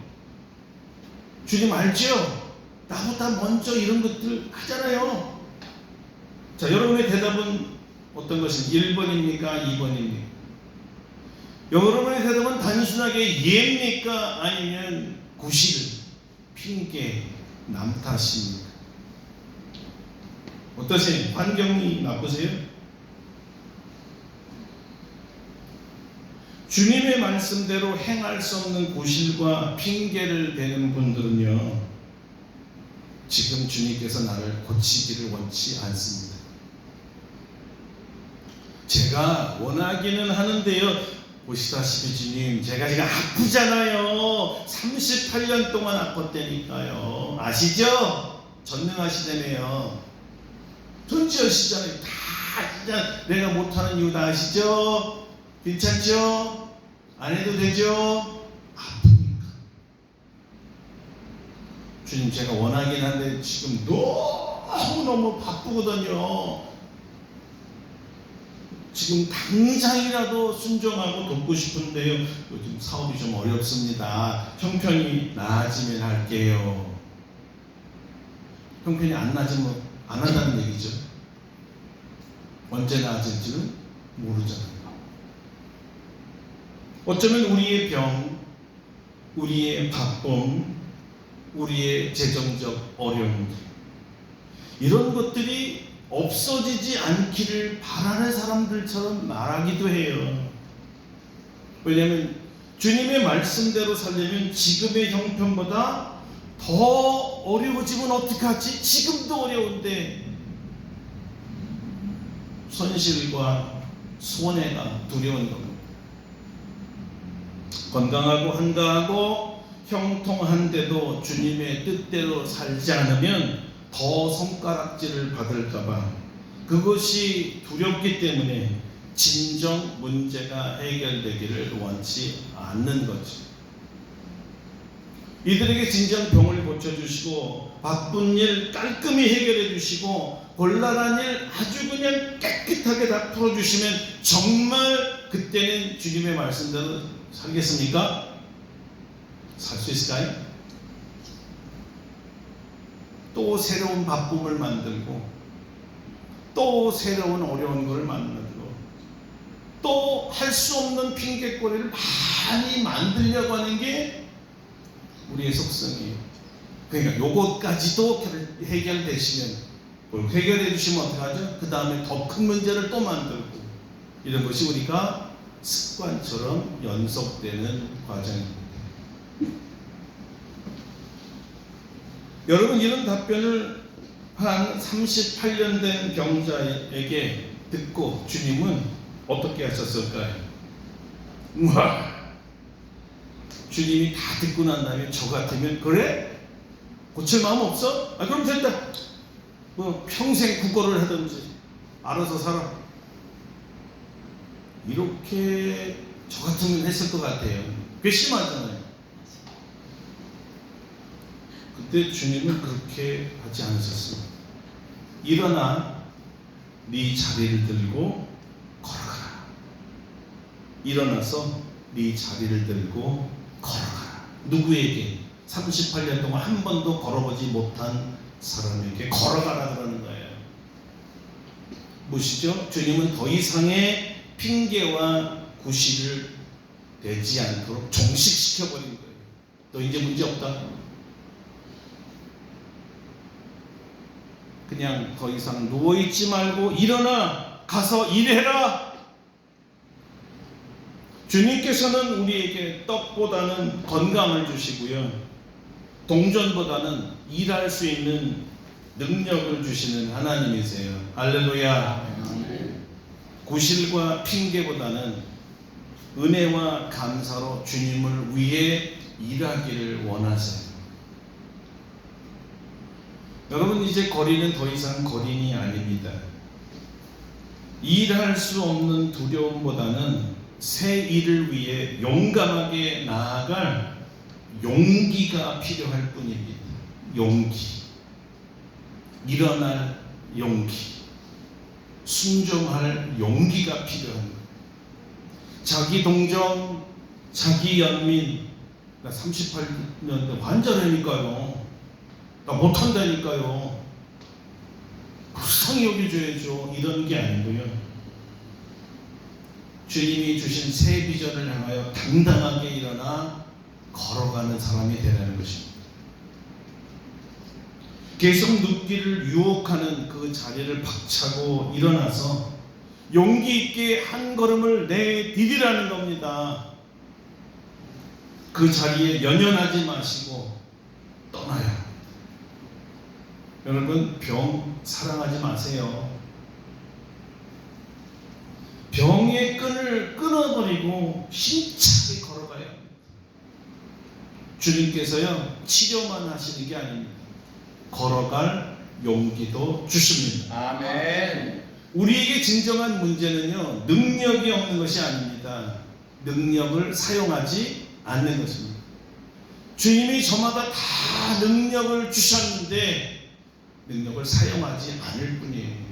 A: 주님 알죠? 나보다 먼저 이런 것들 하잖아요. 자, 여러분의 대답은 어떤 것입니까? 1번입니까? 2번입니까? 여러분의 대답은 단순하게 예입니까? 아니면 구실, 핑계, 남 탓입니까? 어떠세요? 환경이 나쁘세요? 주님의 말씀대로 행할 수 없는 구실과 핑계를 대는 분들은요, 지금 주님께서 나를 고치기를 원치 않습니다. 제가 원하기는 하는데요, 보시다시피 주님, 제가 지금 아프잖아요. 38년 동안 아팠다니까요. 아시죠? 전능하시다며요. 존재하시잖아요. 다 진짜 내가 못하는 이유 다 아시죠? 괜찮죠? 안 해도 되죠? 아프니까. 주님, 제가 원하긴 한데 지금 너무너무 바쁘거든요. 지금 당장이라도 순종하고 돕고 싶은데요. 요즘 사업이 좀 어렵습니다. 형편이 나아지면 할게요. 형편이 안 나아지면 안 한다는 얘기죠. 언제 나아질지는 모르잖아요. 어쩌면 우리의 병, 우리의 바쁨, 우리의 재정적 어려움, 이런 것들이 없어지지 않기를 바라는 사람들처럼 말하기도 해요. 왜냐하면 주님의 말씀대로 살려면 지금의 형편보다 더 어려워지면 어떡하지? 지금도 어려운데 손실과 손해가 두려운 겁니다. 건강하고 한가하고 형통한데도 주님의 뜻대로 살지 않으면 더 손가락질을 받을까봐 그것이 두렵기 때문에 진정 문제가 해결되기를 원치 않는 거죠. 이들에게 진정 병을 고쳐주시고 바쁜 일 깔끔히 해결해 주시고 곤란한 일 아주 그냥 깨끗하게 다 풀어주시면 정말 그때는 주님의 말씀대로 살겠습니까? 살 수 있을까요? 또 새로운 바쁨을 만들고 또 새로운 어려운 걸 만들고 또 할 수 없는 핑계거리를 많이 만들려고 하는 게 우리의 속성이에요. 그러니까 요것까지도 해결되시면 해결해 주시면 어떡하죠? 그 다음에 더 큰 문제를 또 만들고 이런 것이 우리가 습관처럼 연속되는 과정입니다. 여러분, 이런 답변을 한 38년 된 병자에게 듣고 주님은 어떻게 하셨을까요? 우와, 주님이 다 듣고 난 다음에 저 같으면 그래? 고칠 마음 없어? 아, 그럼 된다. 뭐 평생 국어를 하든지 알아서 살아. 이렇게 저 같으면 했을 것 같아요. 괘씸하잖아요. 그때 주님은 그렇게 하지 않으셨습니다. 일어나 네 자리를 들고 걸어가라. 일어나서 네 자리를 들고 걸어가라. 누구에게? 38년 동안 한 번도 걸어보지 못한 사람에게 걸어가라 그러는 거예요. 무엇이죠? 주님은 더 이상의 핑계와 구실을 내지 않도록 종식시켜버린 거예요. 너 이제 문제 없다. 그냥 더 이상 누워있지 말고 일어나 가서 일해라. 주님께서는 우리에게 떡보다는 건강을 주시고요, 동전보다는 일할 수 있는 능력을 주시는 하나님이세요. 할렐루야. 구실과 핑계보다는 은혜와 감사로 주님을 위해 일하기를 원하세요. 여러분, 이제 거리는 더 이상 거린이 아닙니다. 일할 수 없는 두려움보다는 새 일을 위해 용감하게 나아갈 용기가 필요할 뿐입니다. 용기, 일어날 용기, 순종할 용기가 필요합니다. 자기 동정, 자기 연민, 나 38년 완전하니까요. 나 못한다니까요. 불쌍히 여겨줘야죠. 이런 게 아니고요. 주님이 주신 새 비전을 향하여 당당하게 일어나 걸어가는 사람이 되라는 것입니다. 계속 눕기를 유혹하는 그 자리를 박차고 일어나서 용기 있게 한 걸음을 내디디라는 겁니다. 그 자리에 연연하지 마시고 떠나요. 여러분, 병 사랑하지 마세요. 병의 끈을 끊어버리고 힘차게 걸어가야 합니다. 주님께서요, 치료만 하시는 게 아닙니다. 걸어갈 용기도 주십니다.
B: 아멘.
A: 우리에게 진정한 문제는요, 능력이 없는 것이 아닙니다. 능력을 사용하지 않는 것입니다. 주님이 저마다 다 능력을 주셨는데 능력을 사용하지 않을 뿐이에요.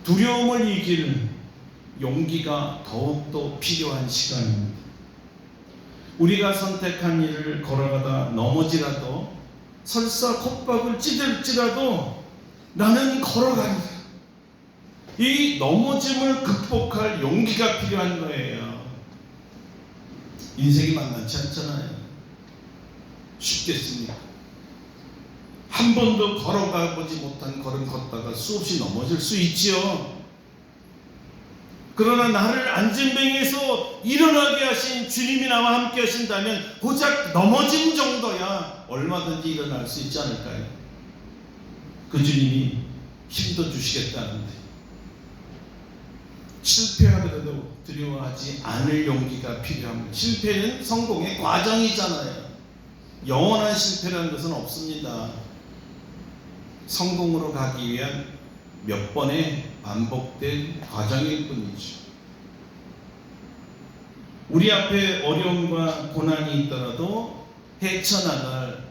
A: 두려움을 이길 용기가 더욱더 필요한 시간입니다. 우리가 선택한 일을 걸어가다 넘어지라도 설사 콧밥을 찌들지라도 나는 걸어간다. 이 넘어짐을 극복할 용기가 필요한 거예요. 인생이 만만치 않잖아요. 쉽겠습니까? 한 번도 걸어가보지 못한 걸음 걷다가 수없이 넘어질 수 있지요. 그러나 나를 안진뱅이에서 일어나게 하신 주님이 나와 함께 하신다면 고작 넘어짐 정도야 얼마든지 일어날 수 있지 않을까요? 그 주님이 힘도 주시겠다는데 실패하더라도 두려워하지 않을 용기가 필요합니다. 실패는 성공의 과정이잖아요. 영원한 실패라는 것은 없습니다. 성공으로 가기 위한 몇 번의 반복된 과정일 뿐이죠. 우리 앞에 어려움과 고난이 있더라도 헤쳐나갈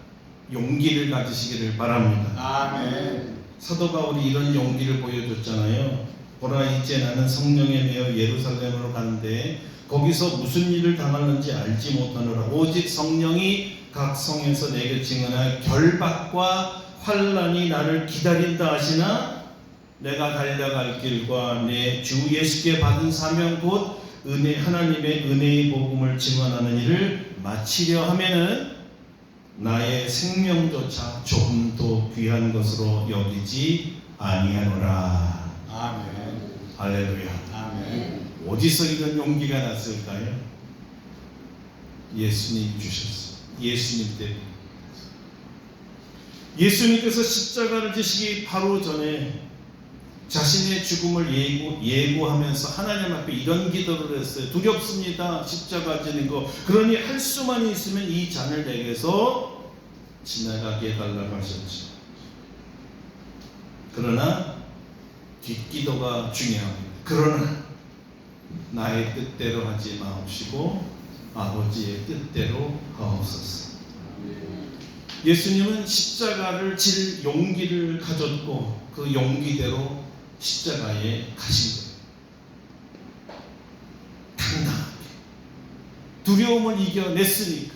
A: 용기를 가지시기를 바랍니다.
C: 아멘.
A: 사도 바울이 이런 용기를 보여줬잖아요. 보라, 이제 나는 성령에 매여 예루살렘으로 가는데 거기서 무슨 일을 당하는지 알지 못하노라. 오직 성령이 각 성에서 내게 증언할 결박과 환난이 나를 기다린다 하시나 내가 달려갈 길과 내 주 예수께 받은 사명 곧 은혜, 하나님의 은혜의 복음을 증언하는 일을 마치려 하면은 나의 생명조차 조금 더 귀한 것으로 여기지 아니하노라.
C: 아멘.
A: 할렐루야.
C: 아멘.
A: 어디서 이런 용기가 났을까요? 예수님 주셨어요. 예수님 때문에. 예수님께서 십자가를 지시기 바로 전에 자신의 죽음을 예고하면서 하나님 앞에 이런 기도를 했어요. 두렵습니다. 십자가 지는 거. 그러니 할 수만 있으면 이 잔을 내게서 지나가게 해달라고 하셨죠. 그러나 뒷기도가 중요합니다. 그러나 나의 뜻대로 하지 마옵시고 아버지의 뜻대로 하옵소서. 예수님은 십자가를 질 용기를 가졌고 그 용기대로 십자가에 가신 거예요. 당당하게 두려움을 이겨냈으니까.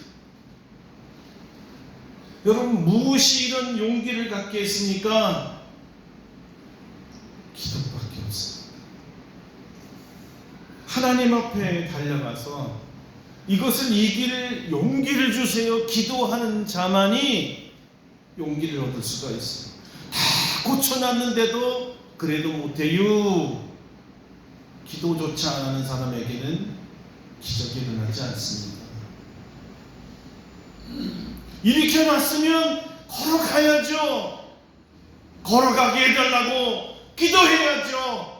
A: 여러분, 무엇이 이런 용기를 갖게 했습니까? 기도밖에 없습니다. 하나님 앞에 달려가서 이것을 이길 용기를 주세요. 기도하는 자만이 용기를 얻을 수가 있어요. 다 고쳐놨는데도 그래도 못해요. 기도조차 안 하는 사람에게는 기적이 일어나지 않습니다. 일으켜놨으면 걸어가야죠. 걸어가게 해달라고 기도해야죠.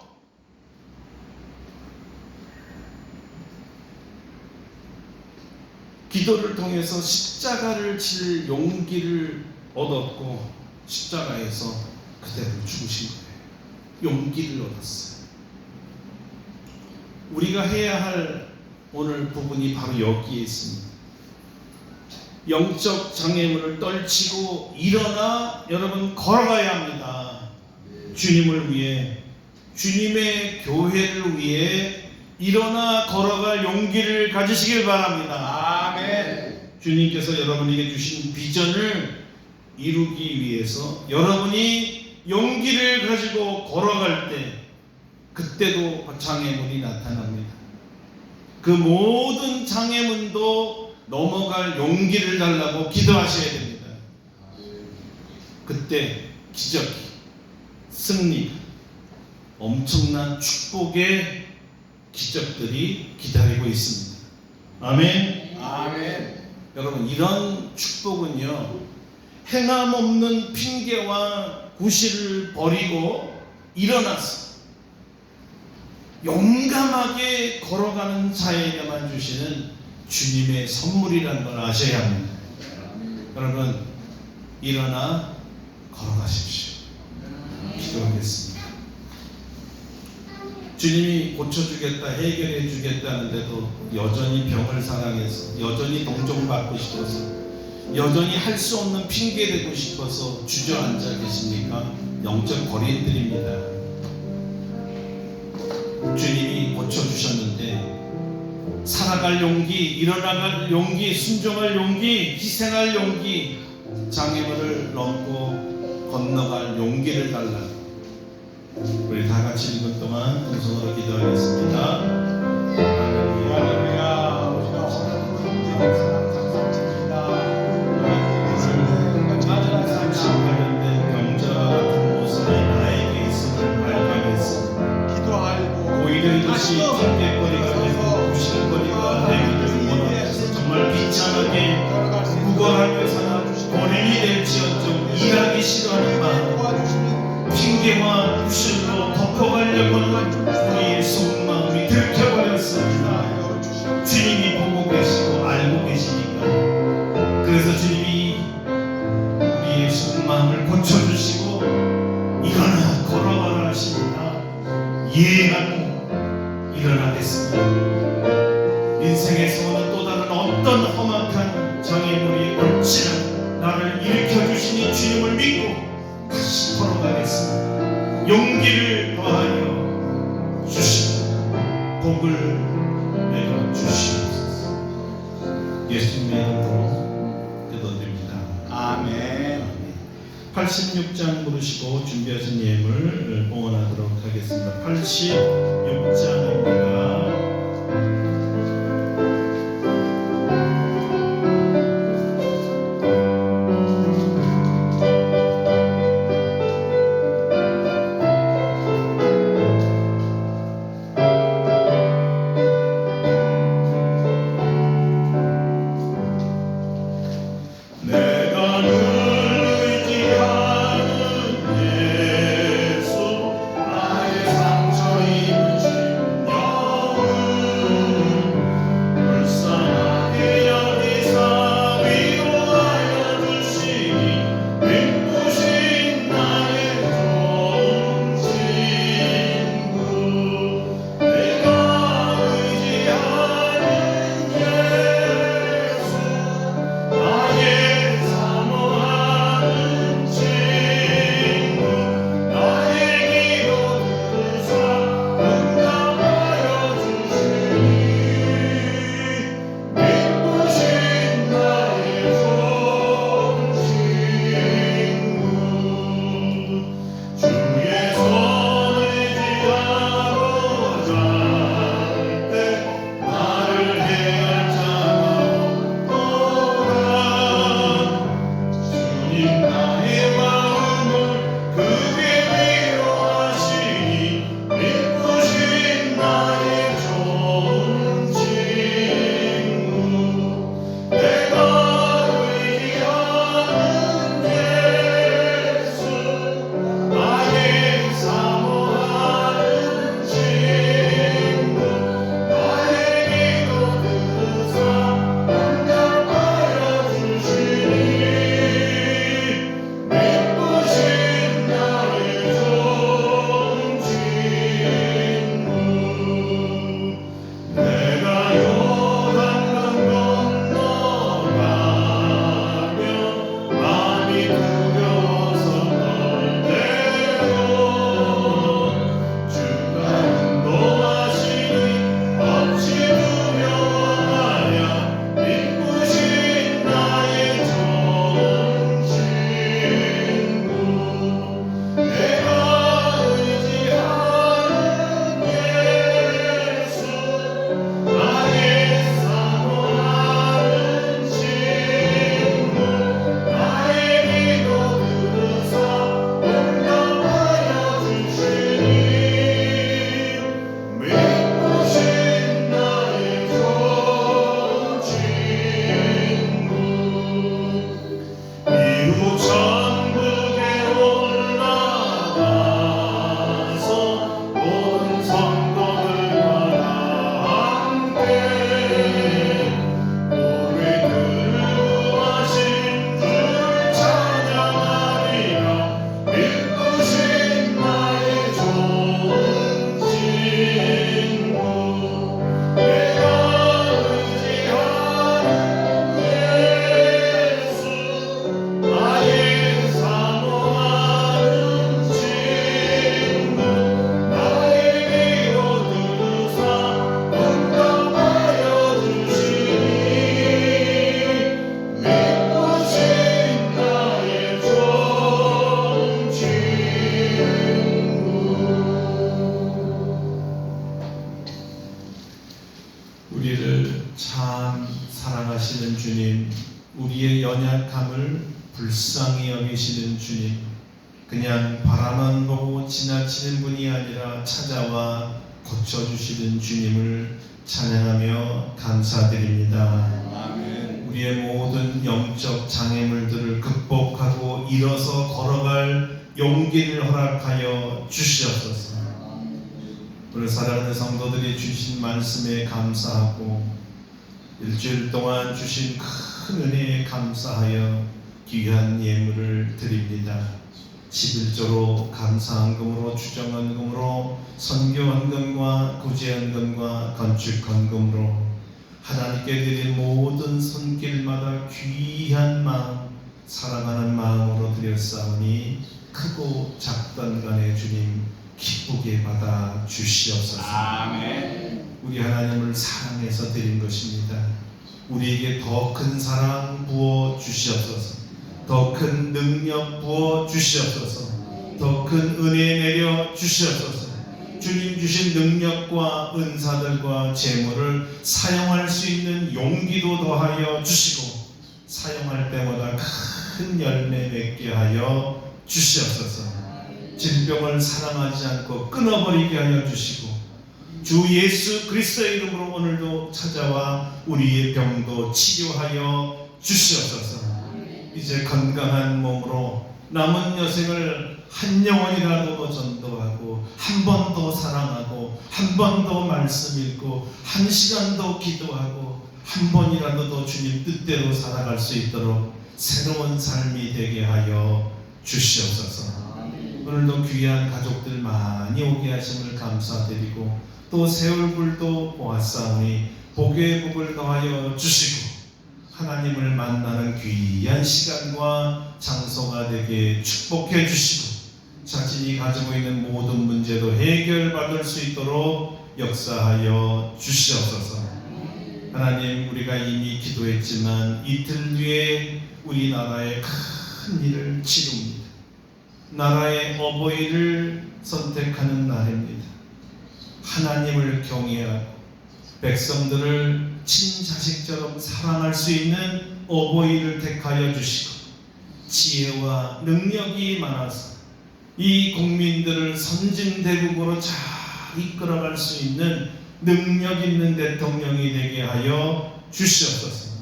A: 기도를 통해서 십자가를 질 용기를 얻었고 십자가에서 그대로 죽으신 거예요. 용기를 얻었어요. 우리가 해야 할 오늘 부분이 바로 여기에 있습니다. 영적 장애물을 떨치고 일어나 여러분 걸어가야 합니다. 주님을 위해, 주님의 교회를 위해 일어나 걸어갈 용기를 가지시길 바랍니다.
C: 아멘.
A: 주님께서 여러분에게 주신 비전을 이루기 위해서 여러분이 용기를 가지고 걸어갈 때 그때도 장애물이 나타납니다. 그 모든 장애물도 넘어갈 용기를 달라고 기도하셔야 됩니다. 그때 기적이, 승리, 엄청난 축복의 기적들이 기다리고 있습니다. 아멘.
C: 아멘.
A: 여러분, 이런 축복은요, 행함 없는 핑계와 구실을 버리고 일어나서 용감하게 걸어가는 자에게만 주시는 주님의 선물이라는 걸 아셔야 합니다. 여러분, 일어나 걸어가십시오. 기도하겠습니다. 주님이 고쳐주겠다, 해결해 주겠다는데도 여전히 병을 사랑해서, 여전히 동정받고 싶어서, 여전히 할 수 없는 핑계대고 싶어서 주저앉아 계십니까? 영적 거리인들입니다. 주님이 고쳐주셨는데 살아갈 용기, 일어나갈 용기, 순종할 용기, 희생할 용기, 장애물을 넘고 건너갈 용기를 달라. 우리 다 같이 1분 동안 동성으로 기도하겠습니다. 할렐루야.
C: 할렐루야. 우리가 오늘 사랑 상상입니다.
A: 오늘 38년된 병자와 같은 모습이 나에게 있음을 발견했습니다.
C: 기도하고
A: 오히려 이것이 핑계거리가 되고 부실거리가 되기를 원하면서 정말 비참하게 구걸하며 사는 고랭이 될지언정 일하기 싫어하는 마음,
C: 도와주시는
A: 핑계와 부실로 덮어가려고 하는 우리의 속마음이 들켜버렸습니다. 주님이 보고 계시고 알고 계시니까. 그래서 주님이 우리의 속마음을 고쳐주시고 일어나 걸어가라 하십니다. 예하고 일어나겠습니다. 인생에서 오는 또 다른 어떤 험악한 장애물이 올지라도 나를 일으켜주시니 주님을 믿고 다시 걸어가겠습니다. 용기를 더하여 주시고 복을 내려 주시옵소서. 예수님의 이름으로 기도드립니다.
C: 아멘.
A: 86장 부르시고 준비하신 예물 봉헌하도록 하겠습니다. 86장입니다. 내가 늘 의지하는 예수, 나의 상처 입으신 사랑하시는 주님, 우리의 연약함을 불쌍히 여기시는 주님, 그냥 바라만 보고 지나치는 분이 아니라 찾아와 고쳐주시는 주님을 찬양하며 감사드립니다.
B: 아멘.
A: 우리의 모든 영적 장애물들을 극복하고 일어서 걸어갈 용기를 허락하여 주시옵소서. 오늘 사랑하는 성도들이 주신 말씀에 감사하고 일주일 동안 주신 큰 은혜에 감사하여 귀한 예물을 드립니다. 11조로 감사헌금으로 추정헌금으로 선교헌금과 구제헌금과 건축헌금으로 하나님께 드린 모든 손길마다 귀한 마음, 사랑하는 마음으로 드렸사오니 크고 작던 간에 주님 기쁘게 받아 주시옵소서.
B: 아멘.
A: 우리 하나님을 사랑해서 드린 것입니다. 우리에게 더 큰 사랑 부어 주시옵소서. 더 큰 능력 부어 주시옵소서. 더 큰 은혜 내려 주시옵소서. 주님 주신 능력과 은사들과 재물을 사용할 수 있는 용기도 더하여 주시고 사용할 때마다 큰 열매 맺게 하여 주시옵소서. 질병을 사랑하지 않고 끊어버리게 하여 주시고 주 예수 그리스도의 이름으로 오늘도 찾아와 우리의 병도 치료하여 주시옵소서. 이제 건강한 몸으로 남은 여생을 한 영혼이라도 더 전도하고 한 번 더 사랑하고 한 번 더 말씀 읽고 한 시간 더 기도하고 한 번이라도 더 주님 뜻대로 살아갈 수 있도록 새로운 삶이 되게 하여 주시옵소서. 오늘도 귀한 가족들 많이 오게 하심을 감사드리고 또 새 얼굴도 보았사오니 복의 복을 더하여 주시고 하나님을 만나는 귀한 시간과 장소가 되게 축복해 주시고 자신이 가지고 있는 모든 문제도 해결받을 수 있도록 역사하여 주시옵소서. 하나님, 우리가 이미 기도했지만 이틀 뒤에 우리나라의 큰 일을 치릅니다. 나라의 어버이를 선택하는 날입니다. 하나님을 경외하고 백성들을 친자식처럼 사랑할 수 있는 어버이를 택하여 주시고 지혜와 능력이 많아서 이 국민들을 선진대국으로 잘 이끌어갈 수 있는 능력 있는 대통령이 되게 하여 주시옵소서.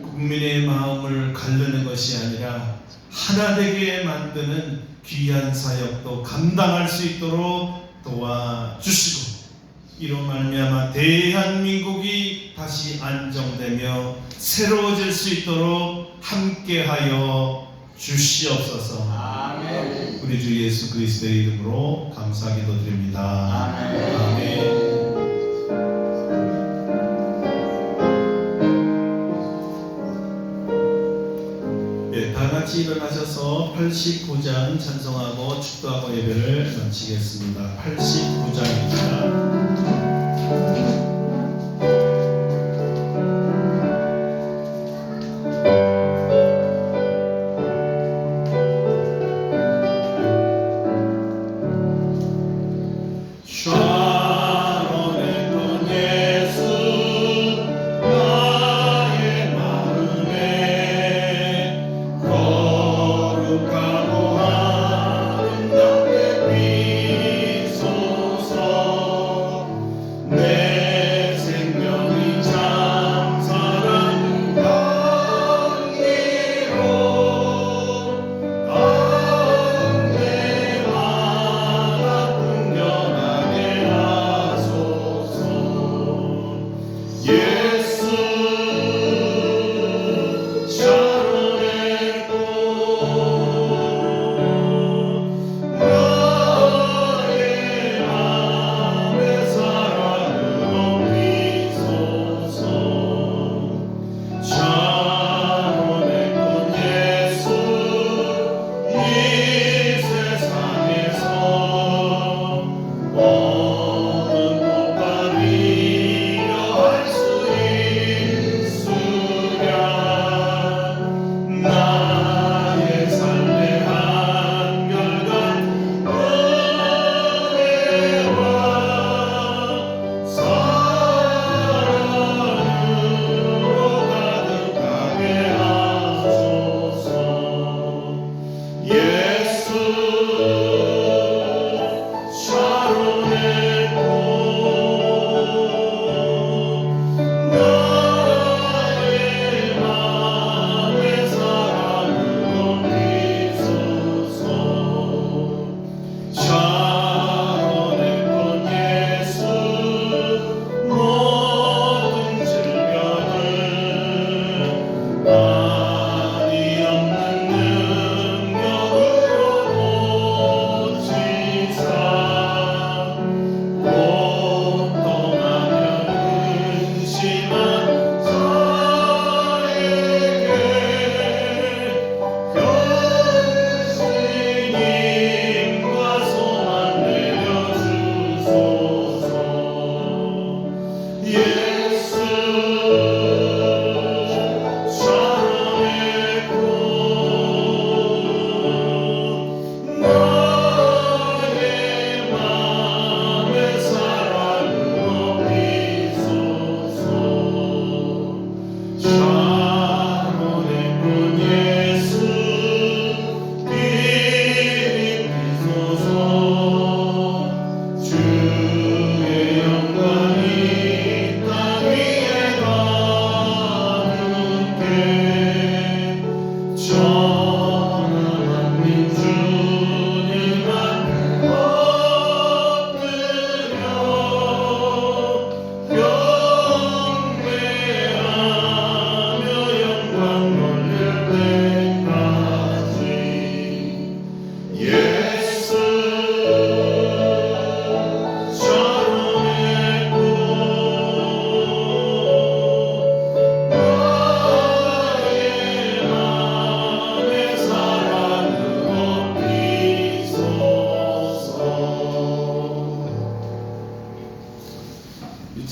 A: 국민의 마음을 가르는 것이 아니라 하나 되게 만드는 귀한 사역도 감당할 수 있도록 도와주시고 이로 말미암아 대한민국이 다시 안정되며 새로워질 수 있도록 함께하여 주시옵소서.
B: 아멘.
A: 우리 주 예수 그리스도의 이름으로 감사기도 드립니다.
B: 아멘.
A: 아멘. 다 같이 일어나셔서 89장 찬송하고 축도하고 예배를 마치겠습니다. 89장입니다.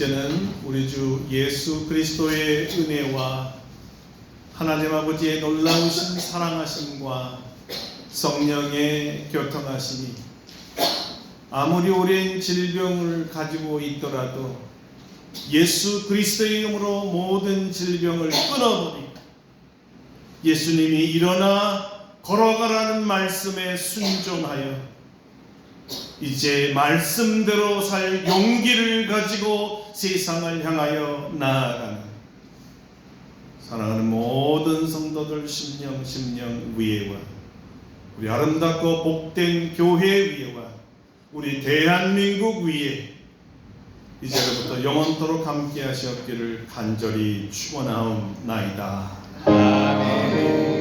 D: 이제는 우리 주 예수 그리스도의 은혜와 하나님 아버지의 놀라우신 사랑하심과 성령의 교통하심이 아무리 오랜 질병을 가지고 있더라도 예수 그리스도의 이름으로 모든 질병을 끊어버리고 예수님이 일어나 걸어가라는 말씀에 순종하여 이제 말씀대로 살 용기를 가지고 세상을 향하여 나아가는 사랑하는 모든 성도들 심령 위에와 우리 아름답고 복된 교회 위에와 우리 대한민국 위에 이제부터 영원토록 함께 하시옵기를 간절히 축원하옵나이다.
C: 아멘.